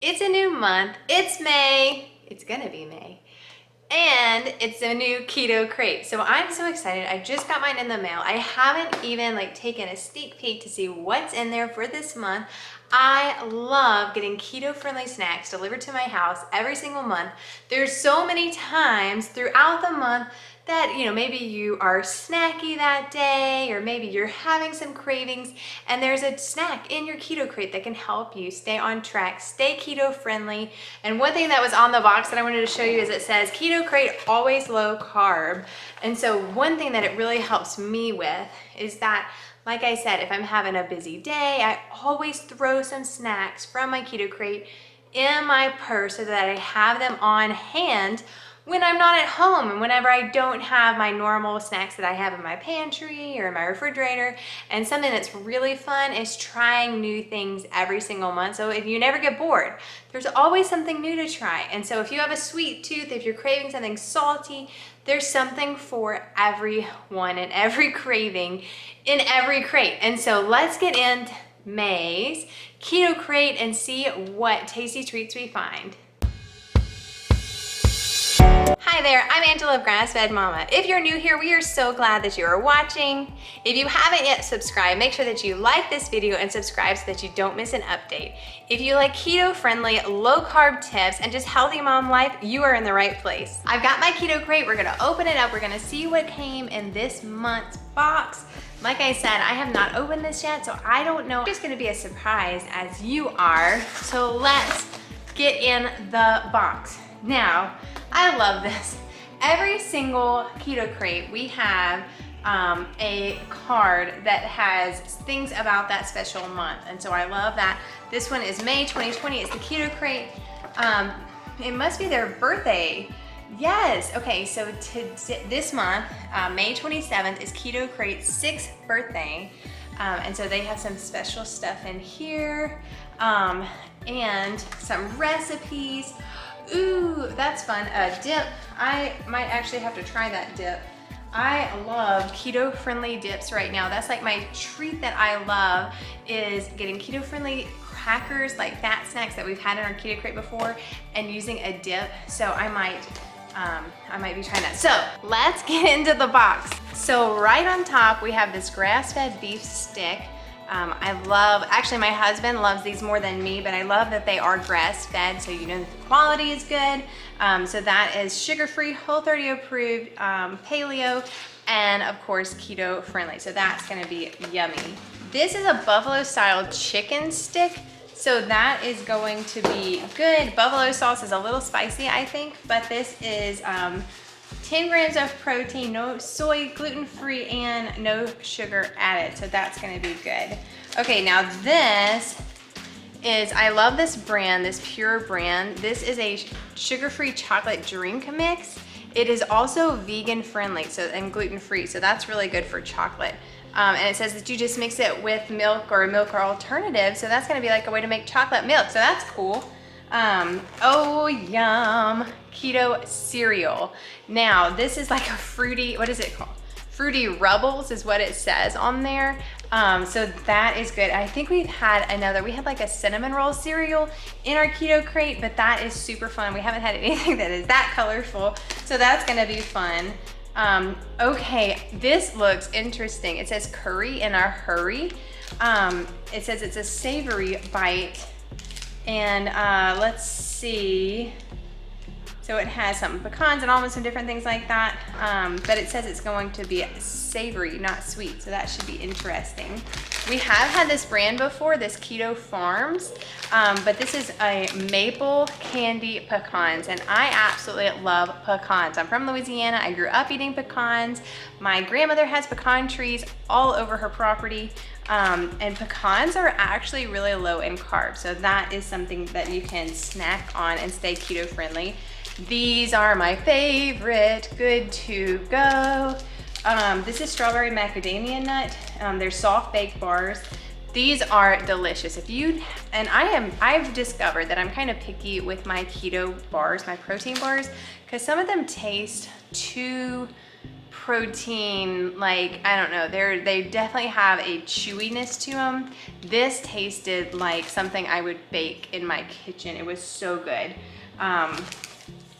It's a new month. It's May. It's gonna be May. And it's a new keto crate. So I'm so excited. I just got mine in the mail. I haven't even taken a sneak peek to see what's in there for this month. I love getting keto friendly snacks delivered to my house every single month. There's so many times throughout the month that, maybe you are snacky that day, or maybe you're having some cravings, and there's a snack in your keto crate that can help you stay on track, stay keto friendly. And one thing that was on the box that I wanted to show you is it says Keto Crate, always low carb. And so one thing that it really helps me with is that, like I said, if I'm having a busy day, I always throw some snacks from my keto crate in my purse so that I have them on hand when I'm not at home and whenever I don't have my normal snacks that I have in my pantry or in my refrigerator. And something that's really fun is trying new things every single month. So if you never get bored, there's always something new to try. And so if you have a sweet tooth, if you're craving something salty, there's something for everyone and every craving in every crate. And so let's get into May's Keto Crate and see what tasty treats we find. Hi there, I'm Angela of GrassfedMama. If you're new here, we are so glad that you are watching. If you haven't yet subscribed, make sure that you like this video and subscribe so that you don't miss an update. If you like keto-friendly, low-carb tips and just healthy mom life, you are in the right place. I've got my keto crate. We're gonna open it up. We're gonna see what came in this month's box. Like I said, I have not opened this yet, so I don't know. It's just gonna be a surprise as you are. So let's get in the box. Now, I love this. Every single keto crate, we have a card that has things about that special month. And so I love that. This one is May 2020. It's the keto crate. It must be their birthday. Yes. Okay, so this month, May 27th, is Keto Crate's 6th birthday. And so they have some special stuff in here and some recipes. Ooh, that's fun. A dip. I might actually have to try that dip. I love keto-friendly dips right now. That's like my treat that I love, is getting keto-friendly crackers, like fat snacks that we've had in our keto crate before, and using a dip. So I might be trying that. So let's get into the box. So right on top, we have this grass-fed beef stick. Actually my husband loves these more than me, but I love that they are grass-fed, so you know that the quality is good. So that is sugar-free, Whole30 approved, paleo, and of course keto friendly. So that's gonna be yummy. This is a buffalo style chicken stick. So that is going to be good. Buffalo sauce is a little spicy, I think, but this is 10 grams of protein, no soy, gluten-free, and no sugar added. So that's gonna be good. Okay, now this is, I love this brand, this Pure brand. This is a sugar-free chocolate drink mix. It is also vegan friendly and gluten-free, so that's really good for chocolate. And it says that you just mix it with milk or a milk or alternative, so that's gonna be like a way to make chocolate milk, so that's cool. Oh yum, keto cereal. Now this is like a fruity, what is it called? Fruity Rubbles is what it says on there. So that is good. I think we had like a cinnamon roll cereal in our keto crate, but that is super fun. We haven't had anything that is that colorful, so that's gonna be fun. Okay, this looks interesting. It says curry in our hurry. It says it's a savory bite. And let's see. So it has some pecans and almonds and different things like that. But it says it's going to be savory, not sweet. So that should be interesting. We have had this brand before, this Keto Farms, but this is a maple candy pecans, and I absolutely love pecans. I'm from Louisiana. I grew up eating pecans. My grandmother has pecan trees all over her property, and pecans are actually really low in carbs, so that is something that you can snack on and stay keto friendly. These are my favorite, good to go. This is strawberry macadamia nut. They're soft baked bars. These are delicious. I've discovered that I'm kind of picky with my keto bars, my protein bars, because some of them taste too protein, like, I don't know, they definitely have a chewiness to them. This tasted like something I would bake in my kitchen. It was so good.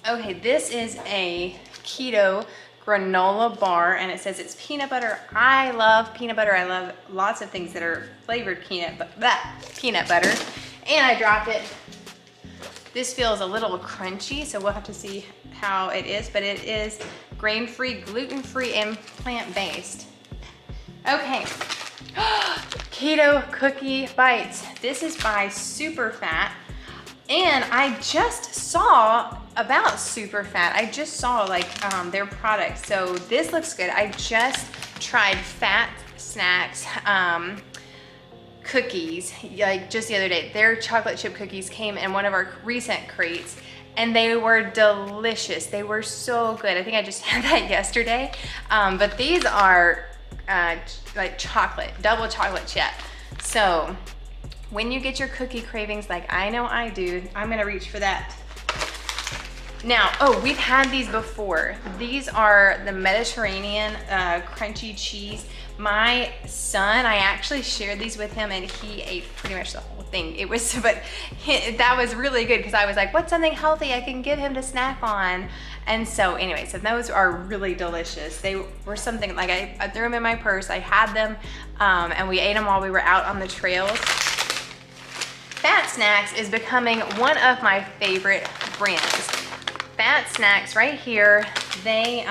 Okay, this is a keto granola bar, and it says it's peanut butter. I love peanut butter. I love lots of things that are flavored peanut butter. And I dropped it. This feels a little crunchy, so we'll have to see how it is, but it is grain-free, gluten-free, and plant-based. Okay, Keto Cookie Bites. This is by Superfat, and I just saw about Superfat. I just saw like their product, so this looks good. I just tried Fat Snacks cookies, like just the other day. Their chocolate chip cookies came in one of our recent crates, and they were delicious. They were so good. I think I just had that yesterday. But these are like chocolate, double chocolate chip. So when you get your cookie cravings like I know I do, I'm gonna reach for that. Now, oh, we've had these before. These are the Mediterranean crunchy cheese. My son, I actually shared these with him, and he ate pretty much the whole thing. It was, that was really good, because I was like, what's something healthy I can give him to snack on? And so anyway, so those are really delicious. They were something like I threw them in my purse. I had them, and we ate them while we were out on the trails. Fat Snacks is becoming one of my favorite brands. Fat Snacks right here, they,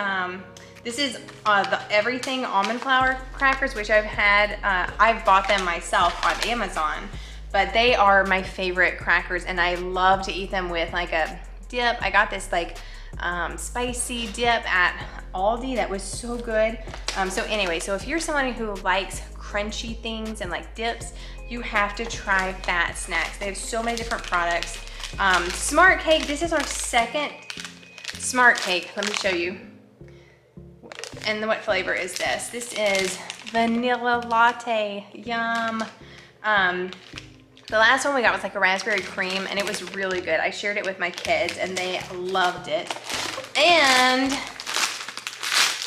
this is the everything almond flour crackers, which I've had, I've bought them myself on Amazon, but they are my favorite crackers, and I love to eat them with like a dip. I got this like spicy dip at Aldi that was so good. So anyway, so if you're someone who likes crunchy things and like dips, you have to try Fat Snacks. They have so many different products. Smart Cake, this is our second Smart Cake. Let me show you. And what flavor is this? This is vanilla latte. Yum. The last one we got was like a raspberry cream, and it was really good. I shared it with my kids, and they loved it. And,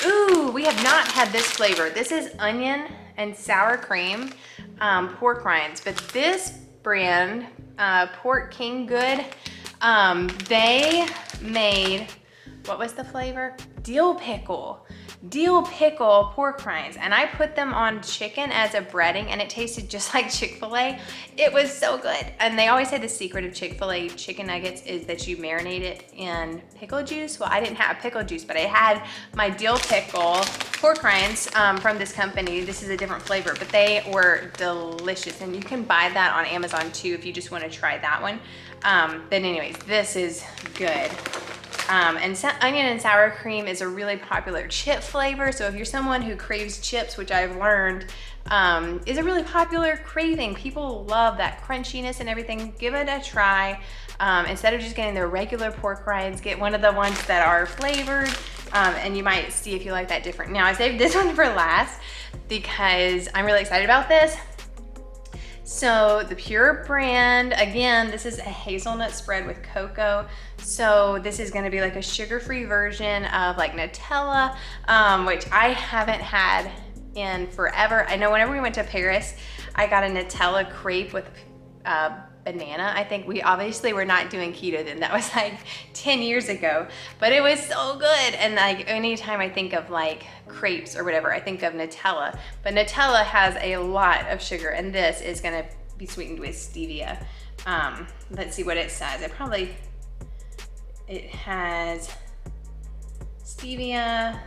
ooh, we have not had this flavor. This is onion and sour cream pork rinds, but this brand, Pork King Good, they made, what was the flavor? Dill pickle pork rinds, and I put them on chicken as a breading, and it tasted just like Chick-fil-A. It was so good. And they always say the secret of Chick-fil-A chicken nuggets is that you marinate it in pickle juice. Well, I didn't have pickle juice, but I had my dill pickle pork rinds from this company. This is a different flavor, but they were delicious, and you can buy that on Amazon too if you just want to try that one. But anyways, this is good. And onion and sour cream is a really popular chip flavor. So if you're someone who craves chips, which I've learned is a really popular craving, people love that crunchiness and everything, give it a try. Instead of just getting the regular pork rinds, get one of the ones that are flavored, and you might see if you like that different. Now I saved this one for last because I'm really excited about this. So the Pure brand, again, this is a hazelnut spread with cocoa. So this is gonna be like a sugar-free version of like Nutella, which I haven't had in forever. I know whenever we went to Paris, I got a Nutella crepe with banana. I think we obviously were not doing keto then. That was like 10 years ago, but it was so good. And like anytime I think of like crepes or whatever, I think of Nutella, but Nutella has a lot of sugar, and this is gonna be sweetened with stevia. Let's see what it says. It has stevia,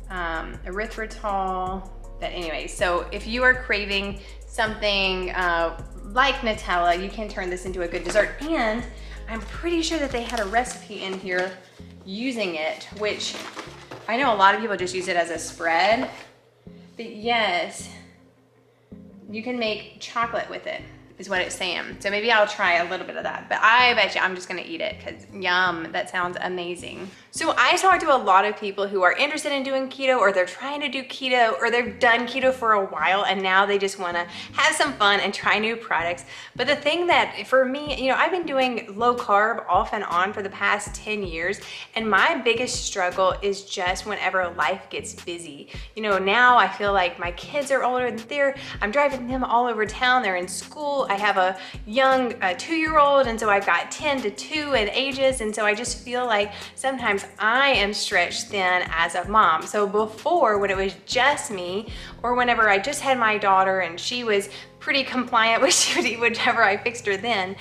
erythritol, but anyway, so if you are craving something like Nutella, you can turn this into a good dessert. And I'm pretty sure that they had a recipe in here using it, which I know a lot of people just use it as a spread, but yes, you can make chocolate with it. is what it's saying. So maybe I'll try a little bit of that, but I bet you I'm just gonna eat it because yum, that sounds amazing. So I talk to a lot of people who are interested in doing keto, or they're trying to do keto, or they've done keto for a while and now they just wanna have some fun and try new products. But the thing that for me, you know, I've been doing low carb off and on for the past 10 years, and my biggest struggle is just whenever life gets busy. You know, now I feel like my kids are older and I'm driving them all over town, they're in school. I have a young 2-year-old, and so I've got 10 to 2 in ages, and so I just feel like sometimes I am stretched thin as a mom. So before, when it was just me, or whenever I just had my daughter and she was pretty compliant with she would eat whatever I fixed her then,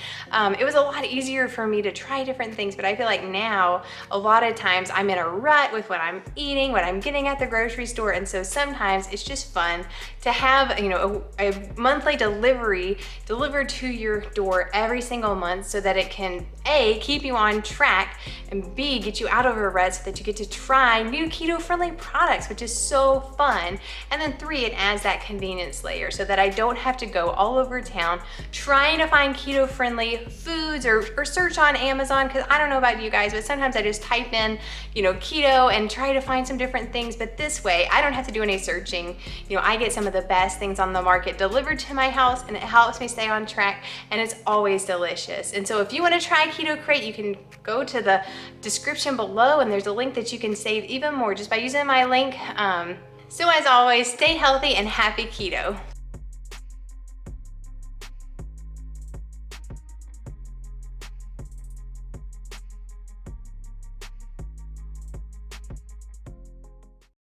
it was a lot easier for me to try different things. But I feel like now a lot of times I'm in a rut with what I'm eating, what I'm getting at the grocery store, and so sometimes it's just fun to have, you know, a monthly delivery delivered to your door every single month, so that it can A, keep you on track, and B, get you out of a rut so that you get to try new keto-friendly products, which is so fun. And then 3, it adds that convenience layer so that I don't have to go all over town trying to find keto-friendly foods or search on Amazon, because I don't know about you guys, but sometimes I just type in, you know, keto and try to find some different things. But this way, I don't have to do any searching. You know, I get some of the best things on the market delivered to my house, and it helps me stay on track, and it's always delicious. And so if you want to try Keto Crate, you can go to the description below, and there's a link that you can save even more just by using my link. So as always, stay healthy and happy keto.